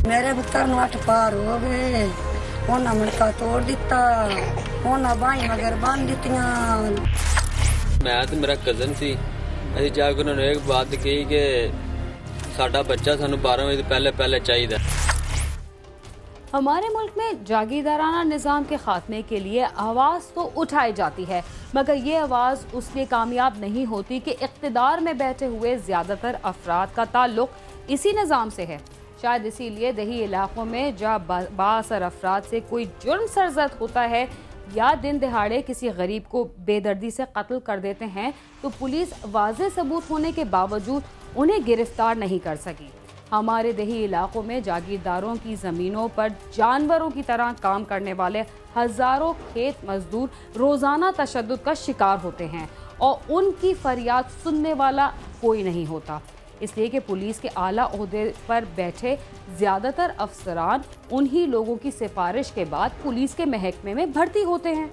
मेरे पुत्र ਨੂੰ 8 ਪਾਰ ਹੋ ਗਏ, ਉਹਨਾਂ ਮਣਕਾ ਤੋੜ ਦਿੱਤਾ, ਉਹਨਾਂ ਬਾਈ ਮਗਰ ਬੰਨ ਦਿੱਤੀਆਂ। मैं तो मेरा कजन सी ਅਸੀਂ ਜਾ ਕੇ ਉਹਨਾਂ ਨੂੰ ਇੱਕ ਬਾਤ ਕਹੀ ਕਿ साडा बच्चा सानू 12 बजे पहले पहले चाहिए। हमारे मुल्क में जागीरदाराना निज़ाम के खात्मे के लिए आवाज़ तो उठाई जाती है, मगर ये आवाज़ उसलिए कामयाब नहीं होती कि इक़्तिदार में बैठे हुए ज़्यादातर अफराद का ताल्लुक इसी निज़ाम से है। शायद इसीलिए दही इलाकों में जहाँ बाअसर अफराद से कोई जुर्म सरजद होता है या दिन दिहाड़े किसी गरीब को बेदर्दी से कत्ल कर देते हैं तो पुलिस वाज़े सबूत होने के बावजूद उन्हें गिरफ्तार नहीं कर सकी। हमारे दही इलाकों में जागीरदारों की ज़मीनों पर जानवरों की तरह काम करने वाले हज़ारों खेत मजदूर रोज़ाना तशद्दुद का शिकार होते हैं और उनकी फरियाद सुनने वाला कोई नहीं होता, इसलिए कि पुलिस के आला ओहदे पर बैठे ज़्यादातर अफसरान उन्हीं लोगों की सिफारिश के बाद पुलिस के महकमे में भर्ती होते हैं।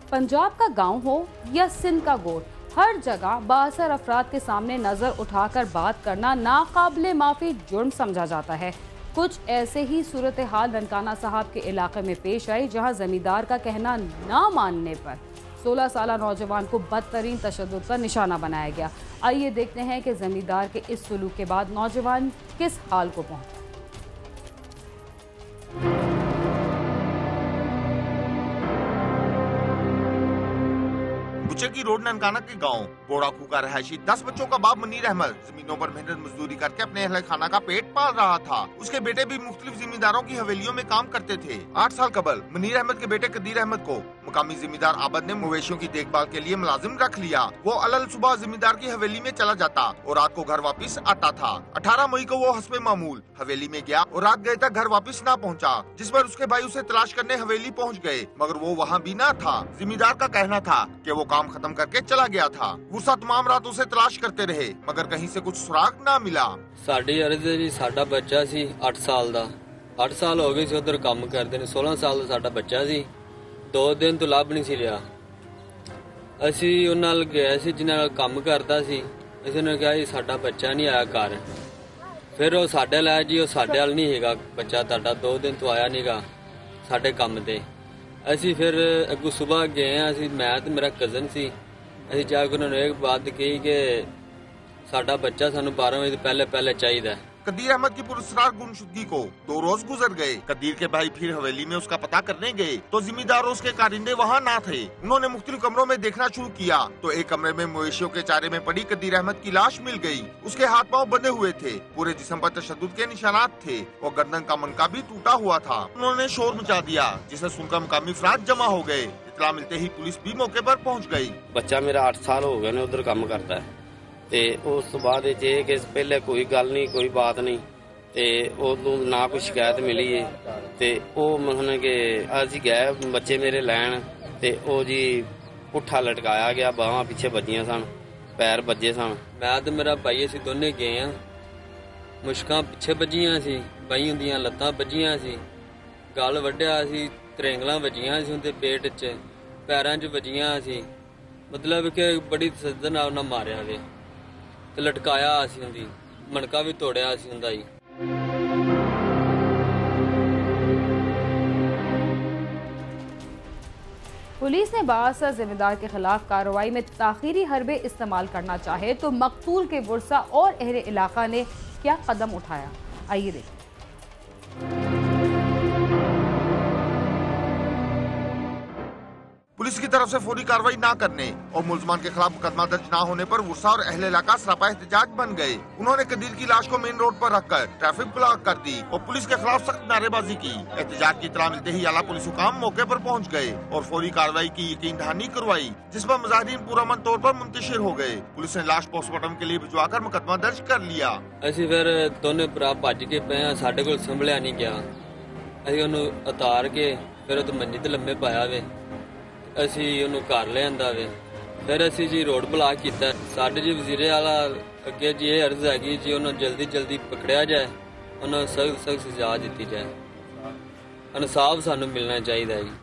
पंजाब का गांव हो या सिंध का गोर, हर जगह बाअसर अफराद के सामने नज़र उठाकर बात करना नाकाबिले माफ़ी जुर्म समझा जाता है। कुछ ऐसे ही सूरत हाल ननकाना साहब के इलाके में पेश आई, जहां जमींदार का कहना ना मानने पर 16 साला नौजवान को बदतरीन तशद्दुद का निशाना बनाया गया। आइए देखते हैं कि जमींदार के इस सलूक के बाद नौजवान किस हाल को पहुंचा। बुचकी रोड ननकाना के गांव बोड़ाकू का रहायशी 10 बच्चों का बाप मुनीर अहमद जमीनों पर मेहनत मजदूरी करके अपने अहले खाना का पेट पाल रहा था। उसके बेटे भी मुख्तलिफ जिम्मेदारों की हवेलियों में काम करते थे। 8 साल कबल मुनीर अहमद के बेटे कदीर अहमद को मुकामी जिम्मेदार आबद ने मवेशियों की देखभाल के लिए मुलाजिम रख लिया। वो अलल सुबह जिम्मेदार की हवेली में चला जाता और रात को घर वापस आता था। 18 मई को वो हस्बे मामूल हवेली में गया और रात गए तक घर वापस न पहुंचा, जिस पर उसके भाई उसे तलाश करने हवेली पहुंच गए, मगर वो वहां भी न था। जिम्मेदार का कहना था कि वो काम खत्म करके चला गया था। गुस्सा तमाम रात उसे तलाश करते रहे, मगर कहीं से कुछ सुराग ना मिला। साडी अर्ज जी साडा बच्चा सी 8 साल दा, 8 साल हो गए सी उधर काम करदे ने। 16 साल दा साडा बच्चा सी, 2 दिन तो ਲੱਭ नहीं सी ਰਿਹਾ। ਅਸੀਂ ਉਹਨਾਂ ਨਾਲ ਗਏ ਸੀ ਜਿਨ੍ਹਾਂ ਨਾਲ ਕੰਮ ਕਰਦਾ ਸੀ। ਅਸੀਂ ਨੇ ਕਿਹਾ ਜੀ ਸਾਡਾ ਬੱਚਾ ਨਹੀਂ ਆਇਆ ਘਰ। ਫਿਰ ਉਹ ਸਾਡੇ ਲਈ ਜੀ ਉਹ ਸਾਡੇ ਨਾਲ ਨਹੀਂ ਹੈਗਾ ਬੱਚਾ ਤੁਹਾਡਾ, 2 ਦਿਨ ਤੋਂ ਆਇਆ ਨਹੀਂਗਾ ਸਾਡੇ ਕੰਮ ਤੇ। ਅਸੀਂ ਫਿਰ ਅੱਗੋਂ ਸਵੇਰ ਗਏ ਆ, ਅਸੀਂ ਮੈਂ ਤੇ ਮੇਰਾ ਕਜ਼ਨ ਸੀ। ਅਸੀਂ ਜਾ ਕੇ ਉਹਨਾਂ ਨੂੰ ਇੱਕ ਬਾਤ ਕਹੀ ਕਿ ਸਾਡਾ ਬੱਚਾ ਸਾਨੂੰ 12 ਵਜੇ ਤੋਂ ਪਹਿਲੇ ਚਾਹੀਦਾ। कदीर अहमद की पुरस्कार गुमशुदगी को 2 रोज गुजर गए। कदीर के भाई फिर हवेली में उसका पता करने गए तो जिम्मेदार और उसके कारिंदे वहाँ ना थे। उन्होंने मुख्तलिफ कमरों में देखना शुरू किया तो एक कमरे में मवेशियों के चारे में पड़ी कदीर अहमद की लाश मिल गई। उसके हाथ पांव बंधे हुए थे, पूरे जिस्म पर तशद्दुद के निशानात थे और गर्दन का मनका भी टूटा हुआ था। उन्होंने शोर मचा दिया, जिसे सुनकर मुकामी अफराद जमा हो गए। इत्तला मिलते ही पुलिस भी मौके पर पहुँच गयी। बच्चा मेरा 8 साल हो गए ने उधर काम करता है ते उस बाद पहले कोई गल नहीं, कोई बात नहीं ਤੇ ਉਹਨੂੰ ਨਾ ਕੋਈ ਸ਼ਿਕਾਇਤ ਮਿਲੀ ਏ ਤੇ ਉਹ ਮਹਨ ਕਿ ਅਸੀਂ ਗਏ ਬੱਚੇ ਮੇਰੇ ਲੈਣ ਤੇ ਉਹ ਜੀ ਪੁੱਠਾ ਲਟਕਾਇਆ ਗਿਆ, ਬਾਹਾਂ ਪਿੱਛੇ ਵੱਜੀਆਂ ਸਨ, ਪੈਰ ਵੱਜੇ ਸਨ। ਮੈਂ ਤੇ ਮੇਰਾ ਭਾਈ ਅਸੀਂ ਦੋਨੇ ਗਏ ਆ, ਮੁਸ਼ਕਾਂ ਪਿੱਛੇ ਵੱਜੀਆਂ ਸੀ, ਬਾਈ ਹੁੰਦੀਆਂ ਲੱਤਾਂ ਵੱਜੀਆਂ ਸੀ, ਗਲ ਵੱਢਿਆ ਸੀ, ਤਰੇਂਗਲਾਂ ਵੱਜੀਆਂ ਸੀ ਉਹਦੇ ਪੇਟ 'ਚ, ਪੈਰਾਂ 'ਚ ਵੱਜੀਆਂ ਸੀ। ਮਤਲਬ ਕਿ ਬੜੀ ਤਸ਼ੱਦਦ ਨਾਲ ਉਹਨਾਂ ਮਾਰਿਆ ਵੇ ਤੇ ਲਟਕਾਇਆ ਸੀ, ਉਹਦੀ ਮਣਕਾ ਵੀ ਤੋੜਿਆ ਸੀ ਹੁੰਦਾ ਜੀ। पुलिस ने बाअसर जिम्मेदार के खिलाफ कार्रवाई में ताखीरी हरबे इस्तेमाल करना चाहे तो मकतूल के वर्सा और अहले इलाका ने क्या कदम उठाया, आइए देखें। पुलिस की तरफ से फौरी कार्रवाई न करने और मुलजमान के खिलाफ मुकदमा दर्ज न होने पर वर्सा और अहले इलाका सरापा एहतजाज बन गए। उन्होंने कदीर की लाश को मेन रोड पर रखकर ट्रैफिक ब्लॉक कर दी और पुलिस के खिलाफ सख्त नारेबाजी की। एहतजाज की इत्तला मिलते ही आला पुलिस हुकाम मौके पर पहुंच गए और फौरी कार्रवाई की यकीन दहानी करवाई, जिस पर मुजाहिरीन पुरअमन तौर पर मुंतशिर हो गए। पुलिस ने लाश पोस्टमार्टम के लिए भिजवाकर मुकदमा दर्ज कर लिया। ਅਸੀਂ ਫਿਰ ਦੋਨੇ ਭਰਾ ਭੱਜ ਕੇ ਪਏ ਆ, ਸਾਡੇ ਕੋਲ ਸੰਭਲਿਆ ਨਹੀਂ ਗਿਆ। ਅਸੀਂ ਉਹਨੂੰ ਉਤਾਰ ਕੇ ਫਿਰ ਉਹ ਮੰਜੀ ਤੇ ਲੰਮੇ ਪਾਇਆ ਵੇ, ਅਸੀਂ ਉਹਨੂੰ ਘਰ ਲਿਆਂਦਾ ਵੇ। ਫਿਰ ਅਸੀਂ ਜੀ ਰੋਡ ਬਲਾਕ ਕੀਤਾ। ਸਾਡੇ ਜੀ ਵਜ਼ੀਰੇ ਵਾਲਾ ਅੱਗੇ ਜੀ ਇਹ ਅਰਜ਼ ਹੈਗੀ ਜੀ ਉਹਨੂੰ ਜਲਦੀ ਪਕੜਿਆ ਜਾਏ, ਉਹਨਾਂ ਨੂੰ ਸਖਤ ਸਜ਼ਾ ਦਿੱਤੀ ਜਾਏ, ਇਨਸਾਫ ਸਾਨੂੰ ਮਿਲਣਾ ਚਾਹੀਦਾ ਜੀ।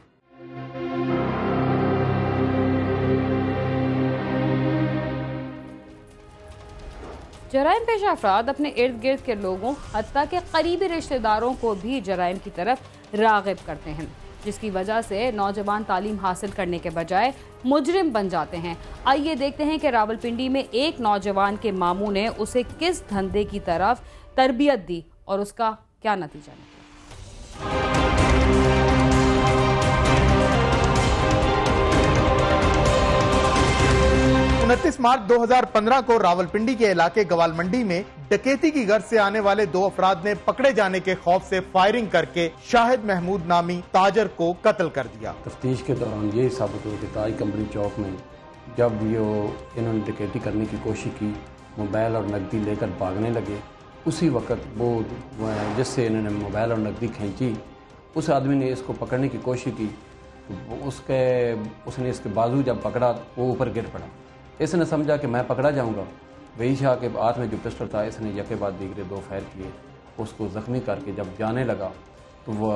जराइम पेशा अफराद अपने इर्द गिर्द के लोगों हत्ता के करीबी रिश्तेदारों को भी जराइम की तरफ राग़िब करते हैं, जिसकी वजह से नौजवान तालीम हासिल करने के बजाय मुजरिम बन जाते हैं। आइए देखते हैं कि रावलपिंडी में एक नौजवान के मामू ने उसे किस धंधे की तरफ तरबियत दी और उसका क्या नतीजा निकला। 29 मार्च 2015 को रावलपिंडी के इलाके गवाल मंडी में डकैती की गर्ज से आने वाले 2 अफराद ने पकड़े जाने के खौफ से फायरिंग करके शाहिद महमूद नामी ताजर को कत्ल कर दिया। तफ्तीश के दौरान ये साबित हुआ कि ताज कंपनी चौक में जब इन्होंने डकैती करने की कोशिश की, मोबाइल और नकदी लेकर भागने लगे, उसी वक्त वो जिससे इन्होंने मोबाइल और नकदी खींची, उस आदमी ने इसको पकड़ने की कोशिश की। उसने इसके बाजू जब पकड़ा वो ऊपर गिर पड़ा। इसने समझा कि मैं पकड़ा जाऊंगा। वही शाह के हाथ में जो पिस्टल था, इसने यके बाद दीगरे 2 फायर किए। उसको ज़ख्मी करके जब जाने लगा तो वो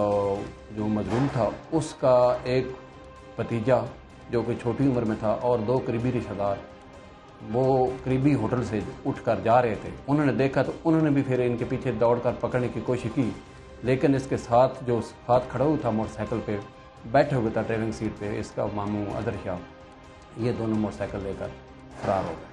जो मजलूम था उसका एक भतीजा जो कि छोटी उम्र में था और 2 करीबी रिश्तेदार वो करीबी होटल से उठकर जा रहे थे। उन्होंने देखा तो उन्होंने भी फिर इनके पीछे दौड़कर पकड़ने की कोशिश की, लेकिन इसके साथ जो साथ खड़ा हुआ था मोटरसाइकिल पे बैठे हुए था ड्राइविंग सीट पे, इसका मामू अदर शाह, ये दोनों मोटरसाइकिल लेकर फरार हो गए।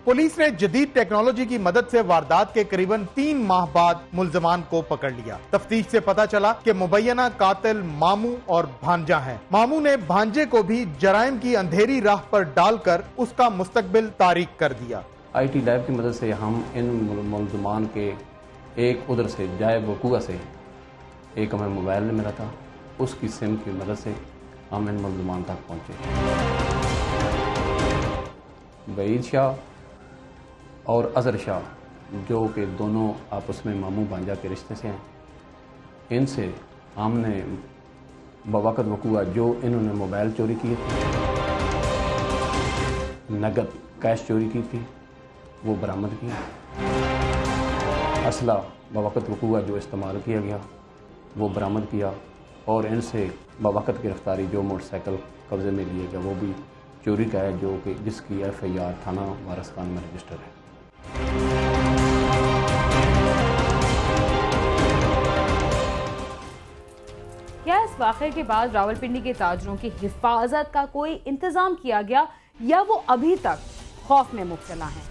पुलिस ने जदीद टेक्नोलॉजी की मदद से वारदात के करीबन 3 माह बाद मुल्जमान को पकड़ लिया। तफ्तीश से पता चला कि मुबैना कातिल मामू और भांजा हैं। मामू ने भांजे को भी जराइम की अंधेरी राह पर डालकर उसका मुस्तकबिल तारीक कर दिया। IT लैब की मदद से हम इन मुल्जमान के एक उधर से जाए वकूआ से एक हमें मोबाइल मिला था, उसकी सिम की मदद से हम इन मुल्जमान तक पहुँचे। वहीद शाह और अजहर शाह जो कि दोनों आपस में मामू भांजा के रिश्ते से हैं, इनसे हमने बवक़्त वक़ूआ जो इन्होंने मोबाइल चोरी किए थे, नगद कैश चोरी की थी, वो बरामद किया। असला बवक़्त वक़ूआ जो इस्तेमाल किया गया वो बरामद किया और इनसे बवक़्त गिरफ्तारी जो मोटरसाइकिल कब्जे में लिए गया वो भी चोरी का है, जो कि जिसकी FIR थाना वारस खान में रजिस्टर है। क्या इस वाक़े के बाद रावलपिंडी के ताजरों की हिफाजत का कोई इंतजाम किया गया या वो अभी तक खौफ में मुब्तला हैं?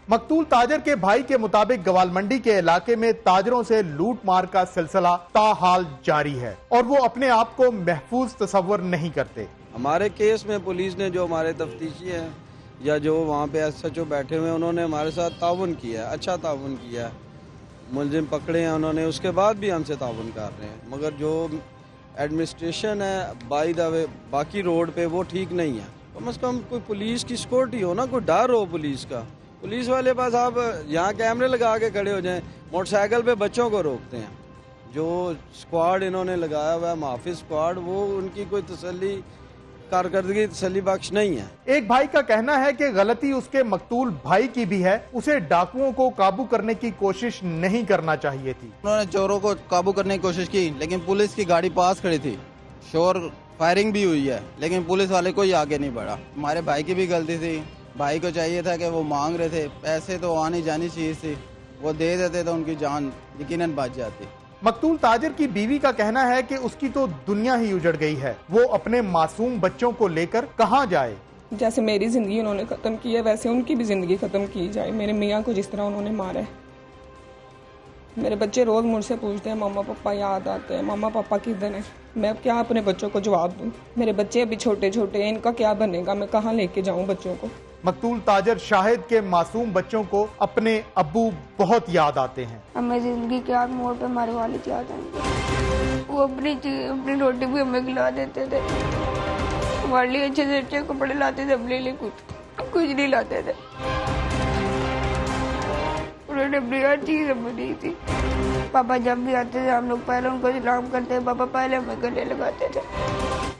मकतूल ताजर के भाई के मुताबिक गवाल मंडी के इलाके में ताजरों से लूट मार का सिलसिला ताहाल जारी है और वो अपने आप को महफूज तस्वर नहीं करते। हमारे केस में पुलिस ने जो हमारे तफ्तीशी हैं या जो वहाँ पे SHO बैठे हुए हैं, उन्होंने हमारे साथ ताउन किया है, अच्छा ताउन किया है। मुलजिम पकड़े हैं उन्होंने, उसके बाद भी हमसे ताउन कर रहे हैं। मगर जो एडमिनिस्ट्रेशन है बाई द वे बाकी रोड पे वो ठीक नहीं है। कम से कम कोई पुलिस की सिक्योरिटी हो ना, कोई डर हो पुलिस का। पुलिस वाले पास आप यहाँ कैमरे लगा के खड़े हो जाएं, मोटरसाइकिल पे बच्चों को रोकते हैं। जो स्क्वाड इन्होंने लगाया हुआ है मुहाफिज स्क्वाड, वो उनकी कोई तसल्ली कारकर्दगी तसल्ली बख्श नहीं है। एक भाई का कहना है कि गलती उसके मकतूल भाई की भी है, उसे डाकुओं को काबू करने की कोशिश नहीं करना चाहिए थी। उन्होंने चोरों को काबू करने की कोशिश की, लेकिन पुलिस की गाड़ी पास खड़ी थी, शोर फायरिंग भी हुई है, लेकिन पुलिस वाले कोई आगे नहीं बढ़ा। हमारे भाई की भी गलती थी, भाई को चाहिए था कि वो मांग रहे थे, पैसे तो आनी जानी चाहिए थी, वो दे देते तो उनकी जान यकीनन बच जाती। मकतूल ताजिर की बीवी का कहना है कि उसकी तो दुनिया ही उजड़ गई है, वो अपने मासूम बच्चों को लेकर कहां जाए। जैसे मेरी जिंदगी उन्होंने खत्म की है, वैसे उनकी भी जिंदगी खत्म की जाए। मेरे मियाँ को जिस तरह उन्होंने मारा है, मेरे बच्चे रोज मुझसे पूछते हैं मामा पापा याद आते हैं, मामा पापा किधर है। मैं अब क्या अपने बच्चों को जवाब दूं? मेरे बच्चे अभी छोटे छोटे हैं, इनका क्या बनेगा? मैं कहाँ लेके जाऊं बच्चों को? मकतूल ताजर शाहिद के मासूम बच्चों को अपने अब्बू बहुत याद आते हैं। हमें जिंदगी के आग मोड़ पे हमारे वालिद याद आएंगे। वो अपनी रोटी भी हमें खिला देते थे, हमारे लिए अच्छे से अच्छे कपड़े लाते थे, अपने लिए कुछ नहीं लाते थे। उन्होंने अपनी हर चीज हमें दी थी। पापा जब भी आते थे हम लोग पहले उनको सलाम करते, पापा पहले हमें गले लगाते थे।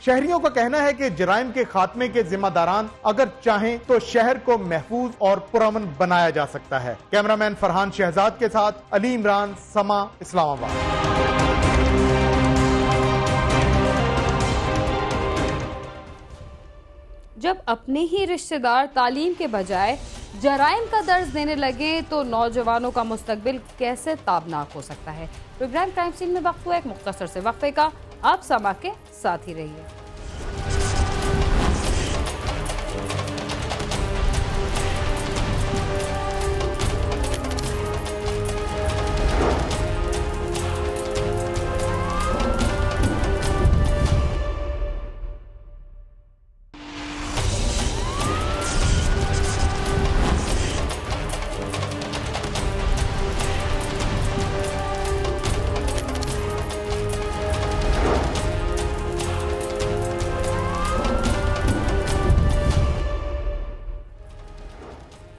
शहरियों का कहना है कि जराइम के खात्मे के जिम्मेदारान अगर चाहें तो शहर को महफूज और पुरअमन बनाया जा सकता है। कैमरामैन फरहान शहजाद के साथ अली इमरान, समा, इस्लामाबाद। जब अपने ही रिश्तेदार तालीम के बजाय जराइम का दर्ज देने लगे तो नौजवानों का मुस्तकबिल कैसे ताबनाक हो सकता है। प्रोग्राम क्राइम सीन में वक्त हुआ एक मुख्तसर से वक्फे का। आप समा के साथ ही रहिए।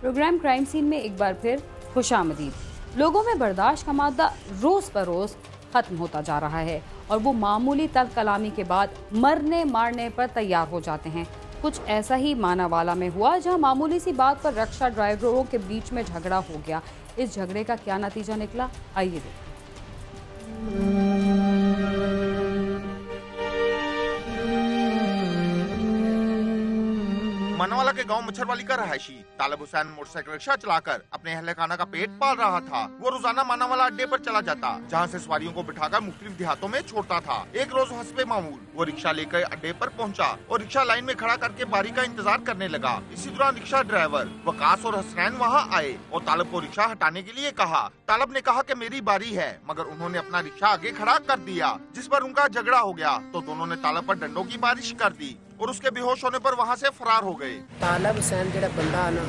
प्रोग्राम क्राइम सीन में एक बार फिर खुशामदीद। लोगों में बर्दाश्त का मादा रोज बरोज खत्म होता जा रहा है और वो मामूली तल्ख कलामी के बाद मरने मारने पर तैयार हो जाते हैं। कुछ ऐसा ही मानावाला में हुआ, जहां मामूली सी बात पर रक्षा ड्राइवरों के बीच में झगड़ा हो गया। इस झगड़े का क्या नतीजा निकला, आइए देखिए। मानावाला के गांव मच्छरवाली का रहायशी तालब हुसैन मोटरसाइकिल रिक्शा चलाकर अपने अहले खाना का पेट पाल रहा था। वो रोजाना मानावाला अड्डे पर चला जाता, जहां से सवारियों को बिठाकर मुख्तलिफ देहातों में छोड़ता था। एक रोज हस्बे मामूल वो रिक्शा लेकर अड्डे पर पहुंचा और रिक्शा लाइन में खड़ा करके बारी का इंतजार करने लगा। इसी दौरान रिक्शा ड्राइवर वकास और हसनैन वहाँ आए और तालब को रिक्शा हटाने के लिए कहा। तालब ने कहा कि मेरी बारी है, मगर उन्होंने अपना रिक्शा आगे खड़ा कर दिया, जिस पर उनका झगड़ा हो गया तो दोनों ने तालब पर डंडों की बारिश कर दी और उसके बेहोश होने पर वहाँ से फरार हो गए। तालब हुसैन जिहड़ा बंदा ना,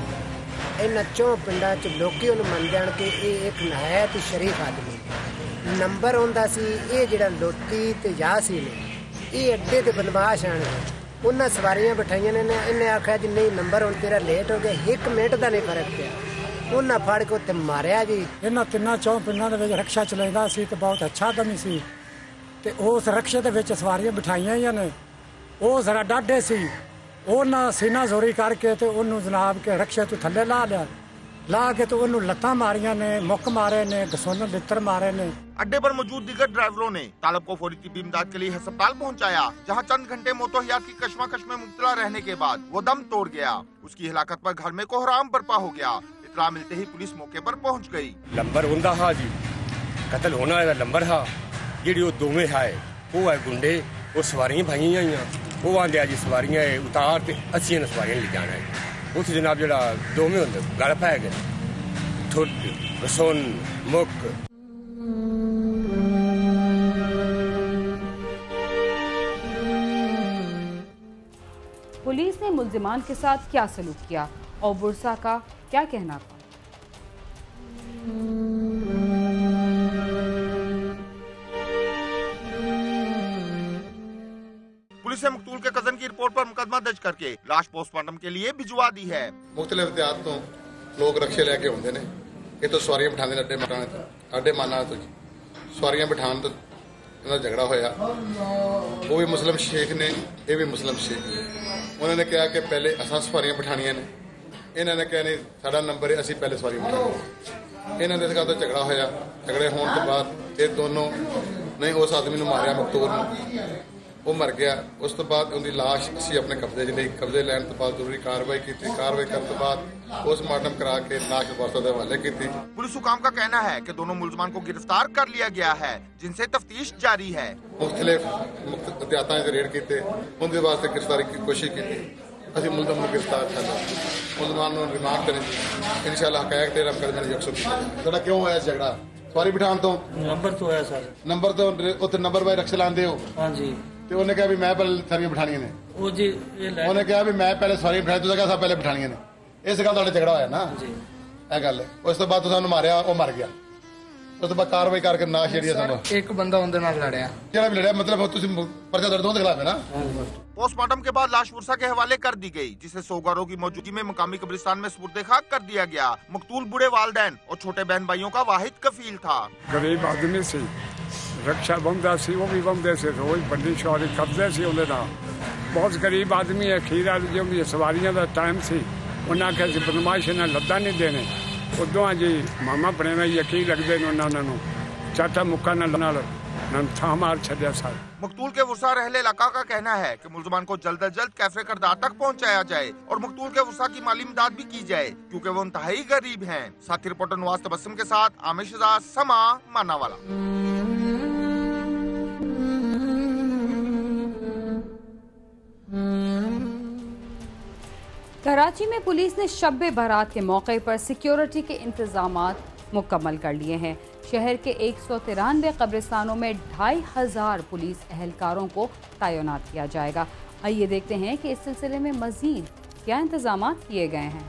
इन्हां चों पिंडां च लोकी उहनूं मनदे हन कि ਇਹ ਇੱਕ नहायत शरीफ आदमी नंबर आउंदा सी। ਇਹ ਜਿਹੜਾ ਲੋਤੀ ਤੇ यासी ने ਇਹ ਅੱਡੇ ਤੇ ਬਦਮਾਸ਼ ਆਣ ਉਹਨਾਂ ਸਵਾਰੀਆਂ ਬਿਠਾਈਆਂ ਨੇ। ਇਹਨੇ ਆਖਿਆ ਜੀ ਨਹੀਂ ਨੰਬਰ ਹੁਣ ਤੇਰਾ ਲੇਟ ਹੋ ਗਿਆ, 1 ਮਿੰਟ ਦਾ ਨਹੀਂ ਫਰਕ ਪਿਆ। ਉਹਨਾਂ ਫੜ ਕੇ ਉੱਤੇ ਮਾਰਿਆ ਜੀ। ਇਹਨਾਂ ਤਿੰਨਾਂ ਚੋਂ ਪਿੰਡਾਂ ਦੇ ਵਿੱਚ ਰਕਸ਼ਾ ਚਲਾਉਂਦਾ ਸੀ ਤੇ ਬਹੁਤ ਅੱਛਾ ਆਦਮੀ ਸੀ ਤੇ ਉਸ ਰਕਸ਼ੇ ਦੇ ਵਿੱਚ ਸਵਾਰੀਆਂ ਬਿਠਾਈਆਂ ਹੀ ਨੇ। ਉਹ ਜ਼ਰਾ ਡਾਢੇ ਸੀ, ਉਹਨਾਂ ਸੀਨਾ ਜ਼ੋਰੀ ਕਰਕੇ ਤੇ ਉਹਨੂੰ ਜਨਾਬ ਕੇ ਰਕਸ਼ੇ ਤੋਂ ਥੱਲੇ ਲਾ ਲਿਆ। ला के तो उन्होंने लत्ता मारिया ने, मुक मारे ने, गसोन लित्र मारे ने। अड्डे पर मौजूद दीगर ड्राइवरों ने तालब को फौरी तिब्बी इमदाद के लिए अस्पताल पहुंचाया, जहां चंद घंटे मोतोहियात की कशमकश में मुब्तला रहने के बाद वो दम तोड़ गया। उसकी हिलाकत पर घर में कोहराम बर्पा हो गया। इतला मिलते ही पुलिस मौके पर पहुंच गई। लंबर हुंदा हा जी, कतल होना है लंबर हा। जेडी वो दोवें है वो है गुंडे, वो सवारियां भाईयां ही वो आंदे जी सवारियां उतार ते अस्सी सवारियां ले जाना है। उस जनाब जरा दोवें होंदे गल पै गए थुड रसोन मुक। पुलिस ने मुल्जिमान के साथ क्या सलूक किया और बुरसा का क्या कहना था। पुलिस ने मकतूल के कजन की रिपोर्ट पर मुकदमा दर्ज करके लाश पोस्टमार्टम के लिए भिजवा दी है। मुख्तलिफ देहात तो लोग रक्शे लेके आते हैं, ये तो सवारियां बिठाने अड्डे माना तो सवारियां बिठाने तो इन्होंने झगड़ा होया। वो भी मुस्लिम शेख ने, ये भी मुस्लिम शेख ने। उन्होंने कहा कि पहले असा सवारियां बिठानियां ने, इन्होंने कहा नहीं साडा नंबर है, असी पहले सवारी बिठानी। इन्होंने इस गल तो झगड़ा होया। झगड़े होने तो बाद ये दोनों ने उस आदमी ने मारिया, मकतूल ने, वो मर गया। उस तो बाद उनकी लाश असी अपने कब्जे च लई। कब्जे लैन तो बाद जरूरी कार्रवाई की। कार्रवाई करने तो बाद पोस्टमार्टम करा के लाश वारसा के हवाले की। पुलिस हुकाम का कहना है कि दोनों मुलजमान को गिरफ्तार कर लिया गया है, जिनसे तफ्तीश जारी है। मुख्तलिफ देहातां च रेड कीते, उनके वास्ते गिरफ्तारी की कोशिश की। असीं मुलजम नूं गिरफ्तार कर लिया। मुलजमान नूं रिमांड करेंगे इंशाअल्लाह। हकायक ते मुकदमे दी अक्सर कीता। क्यों होया झगड़ा? सवारी बिठाण तो नंबर तो है सर, नंबर तो उत्ते नंबर बाई रक्शे लांदे हो। हां जी। ਤੇ ਉਹਨੇ ਕਿਹਾ ਵੀ ਮੈਂ ਪਹਿਲੇ ਸਵਾਰੀਆਂ ਬਿਠਾਣੀਆਂ ਨੇ। ਉਹ ਜੀ ਇਹ ਉਹਨੇ ਕਿਹਾ ਵੀ ਮੈਂ ਪਹਿਲੇ ਸਵਾਰੀਆਂ ਬਿਠਾਈ, ਤੁਸੀਂ ਕਿਹਾ ਪਹਿਲੇ ਬਿਠਾਣੀਆਂ ਨੇ। ਇਸ ਗੱਲ ਤੁਹਾਡੇ ਝਗੜਾ ਹੋਇਆ ਨਾ ਜੀ, ਇਹ ਗੱਲ ਹੈ। ਉਸ ਤੋਂ ਬਾਅਦ ਤੁਸੀਂ ਉਹਨੂੰ ਮਾਰਿਆ, ਉਹ ਮਰ ਗਿਆ। ਉਸ ਤੋਂ ਬਾਅਦ ਕਾਰਵਾਈ ਕਰਕੇ ਨਾ ਛੇੜੀਆ ਸਾਨੂੰ। ਇੱਕ ਬੰਦਾ ਉਹਦੇ ਨਾਲ ਲੜਿਆ, ਜਿਹੜਾ ਵੀ ਲੜਿਆ ਮਤਲਬ ਤੁਸੀਂ ਪਰਚਾ ਦਰਜ ਹੋਣ ਦੇ ਖਿਲਾਫ है ना। पोस्टमार्टम के बाद लाश वर्षा के हवाले कर दी गई, जिसे सोगारों की मौजूदगी में मकामी कब्रिस्तान में सुपुर्दे खाक कर दिया गया। मकतूल बूढ़े वालिदैन और छोटे बहन भाइयों का वाहिद कफील था। गरीब आदमी से रक्षा बंदा सी, वो भी बंदे से रोज बड़ी शौरी कब्जे से उन्हें ना बहुत गरीब आदमी है। खीरा जो भी सवारियां का टाइम से उन्हें आखिया बदमाश ने लद्दा नहीं देने। उदों जी मामा बने में यकीन लगते उन्होंने चाटा मुक्का नाल नमथा मार छड़िया सारा। मकतूल के वुसा रहले इलाका का कहना है कि मुलजमान को जल्द अज जल्द कैफे करदार तक पहुंचाया जाए और मकतूल के वुसा की माली इमदाद भी की जाए क्योंकि वो इंतहाई गरीब हैं। साथी रिपोर्टर नवाज तबस्सुम के साथ आमिर शहजाद, समा, मानावाला। कराची में पुलिस ने शब बारात के मौके पर सिक्योरिटी के इंतजामात मुकम्मल कर लिए हैं। शहर के 193 कब्रिस्तानों में 2500 पुलिस एहलकारों को तैनात किया जाएगा। आइए देखते हैं कि इस सिलसिले में मजीद क्या इंतजाम किए गए हैं।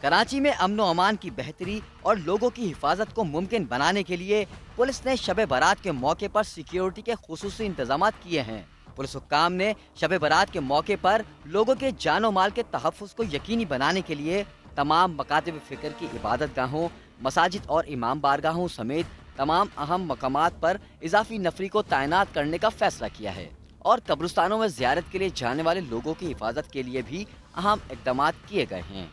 कराची में अमनो अमान की बेहतरी और लोगों की हिफाजत को मुमकिन बनाने के लिए पुलिस ने शब बारात के मौके पर सिक्योरिटी के खुसूसी इंतजाम किए हैं। पुलिस हुक्काम ने शब बारात के मौके पर लोगों के जानो माल के तहफ़्फ़ुज़ को यकीनी बनाने के लिए तमाम मकातिब फ़िक्र की इबादत गाहों, मसाजिद और इमाम बारगाहों समेत तमाम अहम मकामात पर इजाफी नफरी को तैनात करने का फैसला किया है और कब्रिस्तानों में ज़ियारत के लिए जाने वाले लोगों की हिफाजत के लिए भी अहम इक़दाम किए गए हैं।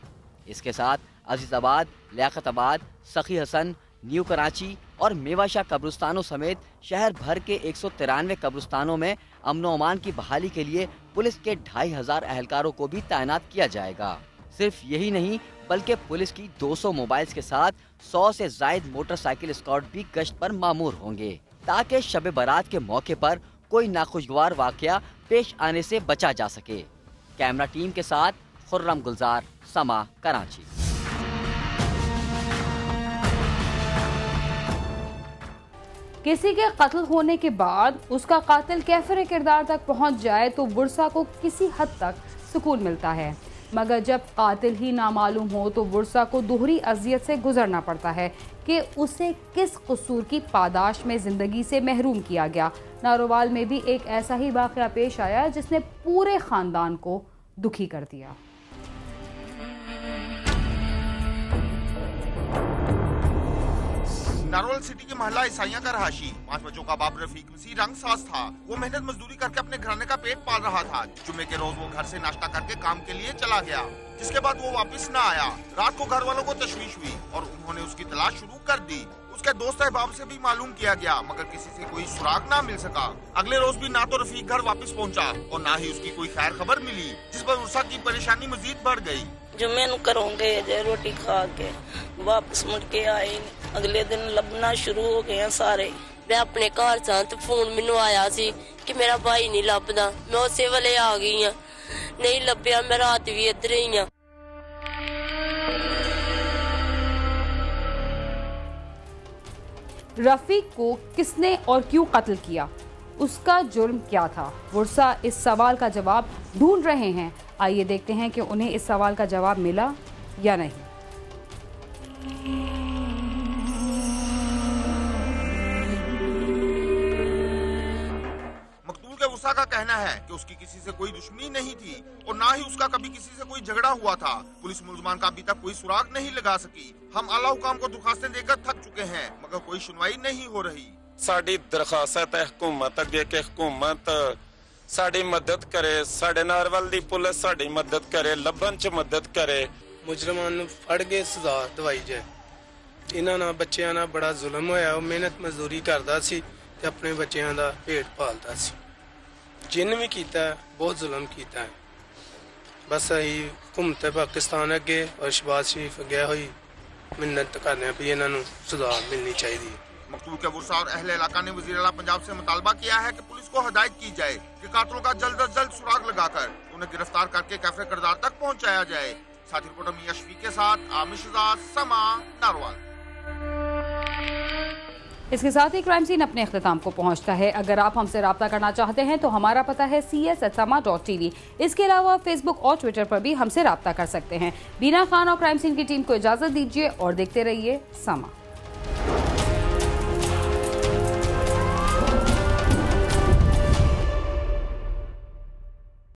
इसके साथ अजीज़ाबाद, लियाकताबाद, सखी हसन, न्यू कराची और मेवाशाह कब्रिस्तानों समेत शहर भर के 193 कब्रिस्तानों में अमनो अमान की बहाली के लिए पुलिस के 2500 एहलकारों को भी तैनात किया जाएगा। सिर्फ यही नहीं बल्कि पुलिस की 200 मोबाइल्स के साथ 100 से जायद मोटरसाइकिल स्क्वाड भी गश्त पर मामूर होंगे ताकि शब बारात के मौके पर कोई नाखुशगवार वाकया पेश आने से बचा जा सके। कैमरा टीम के साथ खुर्रम गुलजार, समा, कराची। किसी के कत्ल होने के बाद उसका कातिल कैफर किरदार तक पहुंच जाए तो वुरसा को किसी हद तक सुकून मिलता है, मगर जब कातिल ही नामालूम हो तो वुरसा को दोहरी अजियत से गुजरना पड़ता है कि उसे किस कसूर की पादाश में जिंदगी से महरूम किया गया। नारोवाल में भी एक ऐसा ही वाक़या पेश आया जिसने पूरे खानदान को दुखी कर दिया। नारोल सिटी के महला ईसाइया का रहाशी 5 बच्चों का बाप रफीक मसीह रंगसाज था। वो मेहनत मजदूरी करके अपने घराने का पेट पाल रहा था। जुम्मे के रोज वो घर से नाश्ता करके काम के लिए चला गया, जिसके बाद वो वापस न आया। रात को घर वालों को तशवीश हुई और उन्होंने उसकी तलाश शुरू कर दी। उसके दोस्त अहबाब से भी मालूम किया गया मगर किसी से कोई सुराग ना मिल सका। अगले रोज भी ना तो रफीक घर वापस पहुंचा और ना ही उसकी कोई खैर खबर मिली, जिस पर उर्सा की परेशानी मजीद बढ़ गई। जुम्मे नु घरों गए रोटी खा के वापस मुड़ के आए, अगले दिन लभना शुरू हो गए सारे। मैं अपने घर सा तो फोन मैनू आया सी कि मेरा भाई नहीं लभदा, मैं उसे वेले आ गई हाँ, नहीं लभ्या, मैं रात भी इधर ही हाँ। रफीक को किसने और क्यों कत्ल किया, उसका जुर्म क्या था? वुरसा इस सवाल का जवाब ढूंढ रहे हैं। आइए देखते हैं कि उन्हें इस सवाल का जवाब मिला या नहीं। मकतूल के वुसा का कहना है कि उसकी किसी से कोई दुश्मनी नहीं थी और ना ही उसका कभी किसी से कोई झगड़ा हुआ था। पुलिस मुलजमान का अभी तक कोई सुराग नहीं लगा सकी। हम आला हुकाम को दरखास्तें देकर थक चुके हैं मगर कोई सुनवाई नहीं हो रही। साडी दरखास्त है हुकूमत अगे कि हुकूमत साडी मदद करे, साडे नारवल दी पुलिस साडी मदद करे, लभन च मदद करे। मुजरमान नूं फड़ के सजा दवाई जाए। इन्हां नाल बच्चियां नाल बड़ा जुल्म होया। ਉਹ ਮਿਹਨਤ ਮਜ਼ਦੂਰੀ ਕਰਦਾ ਸੀ ਤੇ ਆਪਣੇ ਬੱਚਿਆਂ ਦਾ ਪੇਟ ਪਾਲਦਾ ਸੀ। ਜਿੰਨ ਵੀ ਕੀਤਾ ਬਹੁਤ ਜ਼ੁਲਮ ਕੀਤਾ ਹੈ। ਬਸ ਅਸੀਂ ਹੁਕੂਮਤ ਪਾਕਿस्तान ਅੱਗੇ और शहबाज शरीफ ਅੱਗੇ ਹੋਈ मिन्नत करने भी इन्हां नूं सजा मिलनी चाहिए। मकतूल के वुरसा और अहले इलाका ने वज़ीर आला पंजाब से मुतालबा किया है कि पुलिस को हदायत की जाए कि कातिलों का जल्द अज जल्द सुराग लगाकर उन्हें गिरफ्तार करके कैफे किरदार तक पहुंचाया जाए। साथी रिपोर्टर मियां शफीक के साथ आमिर शहजाद, समा, नारोवाल। इसके साथ ही क्राइम सीन अपने अख्ताम को पहुंचता है। अगर आप हमसे रब्ता करना चाहते हैं तो हमारा पता है cs@sama.tv। इसके अलावा फेसबुक और ट्विटर पर भी हमसे रब्ता कर सकते हैं। बीना खान और क्राइम सीन की टीम को इजाजत दीजिए और देखते रहिए समा।